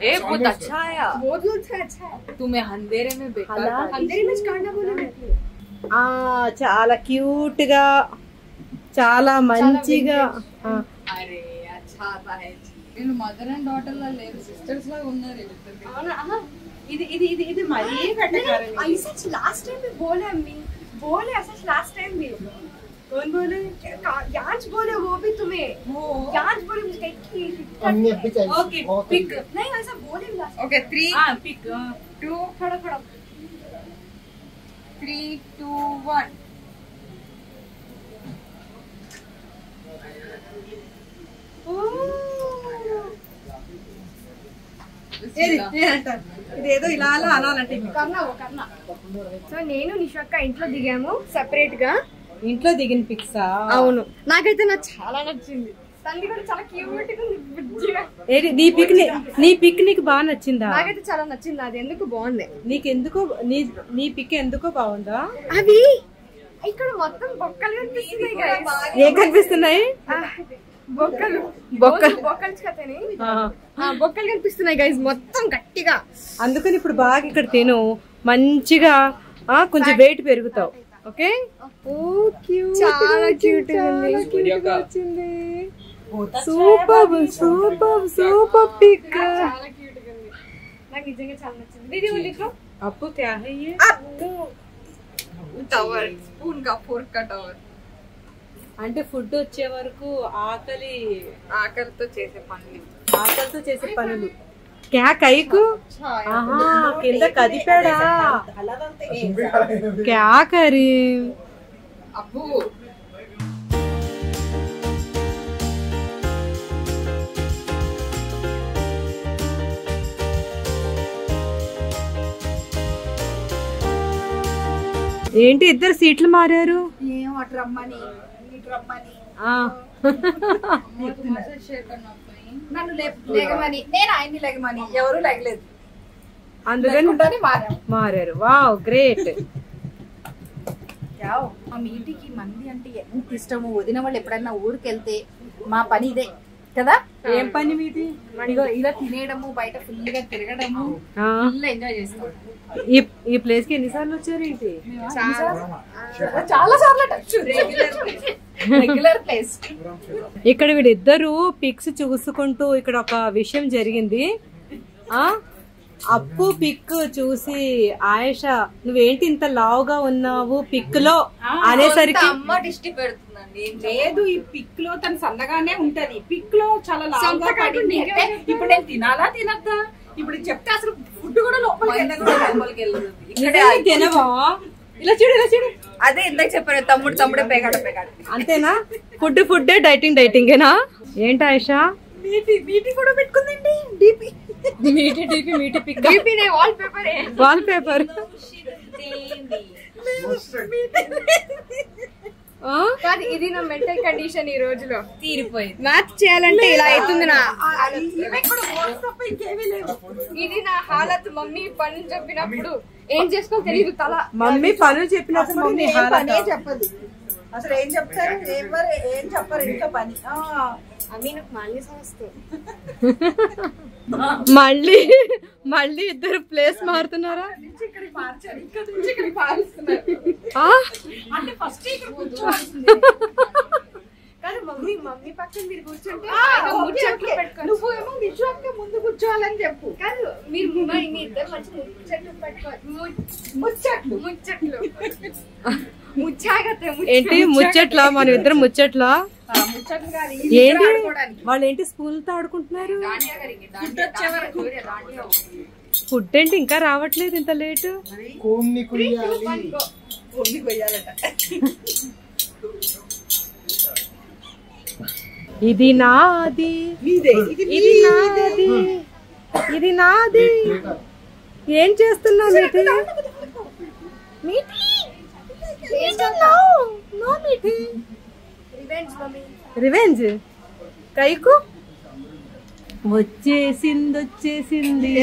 Speaker 5: ए बहुत अच्छा आया.
Speaker 2: बहुत अच्छा है.
Speaker 5: तुम्हें अंधेरे में बेकार
Speaker 2: अंधेरे में कांडा बोले.
Speaker 1: చాలా క్యూట్ గా చాలా మంచిగా.
Speaker 5: अरे अच्छा आता है. వీళ్ళు మదర్ అండ్ డాటర్ లా లేరు, సిస్టర్స్ లా ఉన్నారు వీళ్ళిద్దరు.
Speaker 1: ఇది ఇది ఇది ఇది మరీ కట్టకారం.
Speaker 2: ऐसा लास्ट टाइम भी बोले अम्मी. बोले ऐसा लास्ट टाइम भी.
Speaker 1: कौन बोले?
Speaker 2: यांच बोले. वो भी तुम्हें यांच बोले मुझे की.
Speaker 1: Okay pic.
Speaker 2: नहीं ऐसा बोले लास्ट.
Speaker 5: ओके 3
Speaker 1: पिक
Speaker 2: 2 खड़ा
Speaker 5: 3 2 1.
Speaker 1: ఇదేదో ఇలా అలా అనాలంటే
Speaker 2: కర్ణ. సో నేను నిషక్క ఇంట్లో దిగాము సెపరేట్ గా.
Speaker 1: ఇంట్లో దిగిన పిక్సా?
Speaker 2: అవును. నాకైతే నాకు చాలా నచ్చింది. తల్లి కూడా చాలా క్యూట్ గా ఉంది.
Speaker 1: నీ పిక్ నీకు బాగా నచ్చిందా?
Speaker 2: నాకైతే చాలా నచ్చింది. అది ఎందుకు బాగుంది?
Speaker 1: నీకెందుకో నీ పిక్ ఎందుకో బాగుందా?
Speaker 2: అవి ఇక్కడ మొత్తం బొక్కలు కనిపిస్తున్నాయి.
Speaker 1: ఏం కనిపిస్తున్నాయి?
Speaker 2: బొక్కలు కనిపిస్తున్నాయి గైస్ మొత్తం గట్టిగా.
Speaker 1: అందుకని ఇప్పుడు బాగా ఇక్కడ తిను. మంచిగా కొంచెం వెయిట్ పెరుగుతావు. ఓకే.
Speaker 2: చాలా క్యూట్
Speaker 1: వచ్చింది. Super super super pic.
Speaker 2: చాలా క్యూట్ గా ఉంది. నాకు నిజంగా చాలా నచ్చింది. దీది ఉల్లికో
Speaker 1: అప్పు క్యా హై ये?
Speaker 5: టవర్ స్పూన్ కా ఫోర్క్ కా టవర్.
Speaker 1: అంటే ఫుడ్ వచ్చే వరకు
Speaker 5: ఆకలితో చేసే పనులు.
Speaker 1: క్యా కైకు? కింద కదిపాడా? క్యా కరీ?
Speaker 5: అబ్బు
Speaker 1: ఏంటి ఇద్దరు సీట్లు మారారు?
Speaker 5: ఏం అటు రమ్మని ఇటు రమ్మని నన్ను లేగమని, నేను ఆయన్ని లేగమని, ఎవరు లేగలేదు.
Speaker 1: అందుకని మారారు. Wow great.
Speaker 5: మా మీటికి మంది అంటే ఎంత ఇష్టము. వదిన వాళ్ళు ఎప్పుడైనా ఊరికి వెళ్తే మా పని ఇదే కదా.
Speaker 1: ఏం పని మీది?
Speaker 5: ఇలా తినేయడము, బయట ఫుల్ గా తిరగడము, ఫుల్ ఎంజాయ్ చేస్తాం.
Speaker 1: ఈ ప్లేస్ కి ఎన్నిసార్లు వచ్చారు ఏంటి?
Speaker 5: చాలా సార్లు రెగ్యులర్ ప్లేస్.
Speaker 1: ఇక్కడ వీడిద్దరు పిక్స్ చూసుకుంటూ ఇక్కడ ఒక విషయం జరిగింది. అప్పు పిక్ చూసి ఆయేష నువ్వేంటి ఇంత లావుగా ఉన్నావు పిక్ లో అనేసరికి
Speaker 5: అమ్మ డిస్టి పెడుతుందండి. లేదు, ఈ పిక్ లో తను సన్నగానే ఉంటది. పిక్ లో చాలా లావుగా పడింది అంటే ఇప్పుడు నేను తినాలా తినద్దా? ఇప్పుడు చెప్తే అసలు ఫుడ్ కూడా లోపలికి వెళ్ళదు.
Speaker 1: తినవా? ఇలా చూడు ఇలా చూడు.
Speaker 5: అదే ఇందాక చెప్పారు, తమ్ముడే పేగాడు.
Speaker 1: అంతేనా? ఫుడ్ డైటింగేనా ఏంటి ఆయేష?
Speaker 5: మీటి కూడా పెట్టుకుందండి. డిపి
Speaker 1: మీటి పిక్
Speaker 2: వాల్ పేపర్ ఇది నా మెంటల్ కండిషన్ ఈ రోజులో
Speaker 5: తీరిపోయింది.
Speaker 2: మ్యాథ్ చేయాలంటే ఇలా అవుతుంది నా ఇది నా హాలత్. మమ్మీ పనులు చెప్పినప్పుడు ఏం చేసుకోవాలి తెలియదు. తల
Speaker 1: మమ్మీ పనులు చెప్పినప్పుడు
Speaker 5: పనే చెప్పదు. అసలు ఏం చెప్తారు? ఏం చెప్పరు ఇంకా పని.
Speaker 1: మళ్ళీ ఇద్దరు ప్లేస్ మారుతున్నారా?
Speaker 5: అంటే ఫస్ట్ మమ్మీ పక్కన మీరు కూర్చుంటే నువ్వేమో విశ్వాస ముందు కూర్చోవాలని చెప్పు.
Speaker 2: కాదు మీరు ఇద్దరు మంచి ముచ్చట్లు పెట్టుకోవాలి.
Speaker 1: ఏంటి ముచ్చట్లా? మనం ఇద్దరు ముచ్చట్లా? ఏంటి వాళ్ళు ఏంటి స్కూల్ తో ఆడుకుంటున్నారు? ఫుడ్ ఏంటి ఇంకా రావట్లేదు ఇంత లేట్? ఇది నాది, ఇది నాది. ఏం చేస్తున్నా రివెంజ్ కైకు వచ్చేసింది.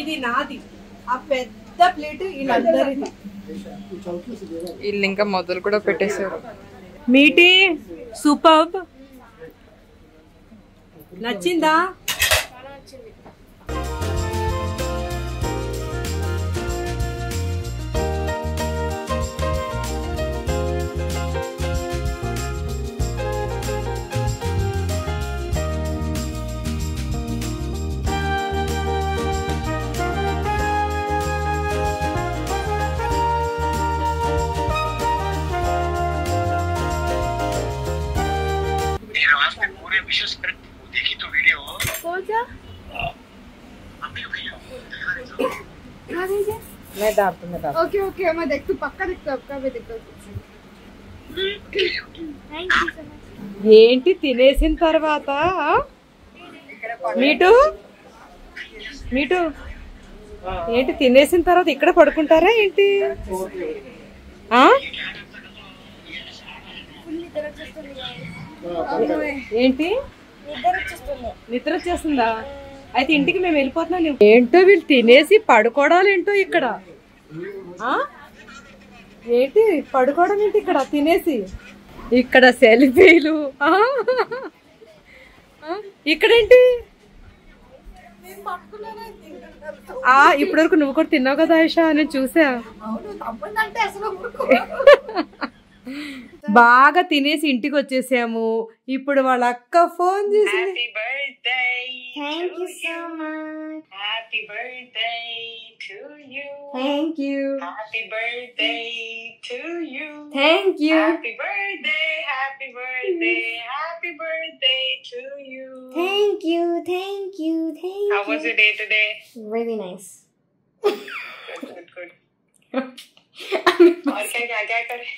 Speaker 1: ఇది నాది. ఆ పెద్ద ప్లేట్ వీళ్ళందరిది.
Speaker 2: వీళ్ళు ఇంకా మొదలు కూడా పెట్టేశారు.
Speaker 1: మీటి సూపర్బ్. నచ్చిందా?
Speaker 2: ओके मैं देखती हूँ पक्का देखती हूँ आपका भी देखता हूँ.
Speaker 1: ఏంటి తినేసిన తర్వాత మీటు ఏంటి తినేసిన తర్వాత ఇక్కడ పడుకుంటారా ఏంటి? ఏంటి నిద్ర వచ్చేస్తుందా? అయితే ఇంటికి మేము వెళ్ళిపోతున్నాం. ఏంటో వీళ్ళు తినేసి పడుకోవడాలు ఏంటో ఇక్కడ. ఏంటి పడుకోవడం ఏంటి ఇక్కడ తినేసి? ఇక్కడ సెల్ఫీలు. ఇక్కడేంటి? ఇప్పటి వరకు నువ్వు కూడా తిన్నావు కదా ఆయేషా, నేను చూసా. బాగా తినేసి ఇంటికి వచ్చేసాము. ఇప్పుడు వాళ్ళ అక్క ఫోన్ చేసింది.
Speaker 2: Thank you so much.
Speaker 12: Happy birthday to you.
Speaker 2: Thank you.
Speaker 12: Happy birthday to you.
Speaker 2: Thank you.
Speaker 12: Happy birthday, happy birthday, happy birthday to you.
Speaker 2: Thank you. Thank you. Thank you.
Speaker 12: How was your day today?
Speaker 2: Really nice.
Speaker 12: Good. और क्या करे?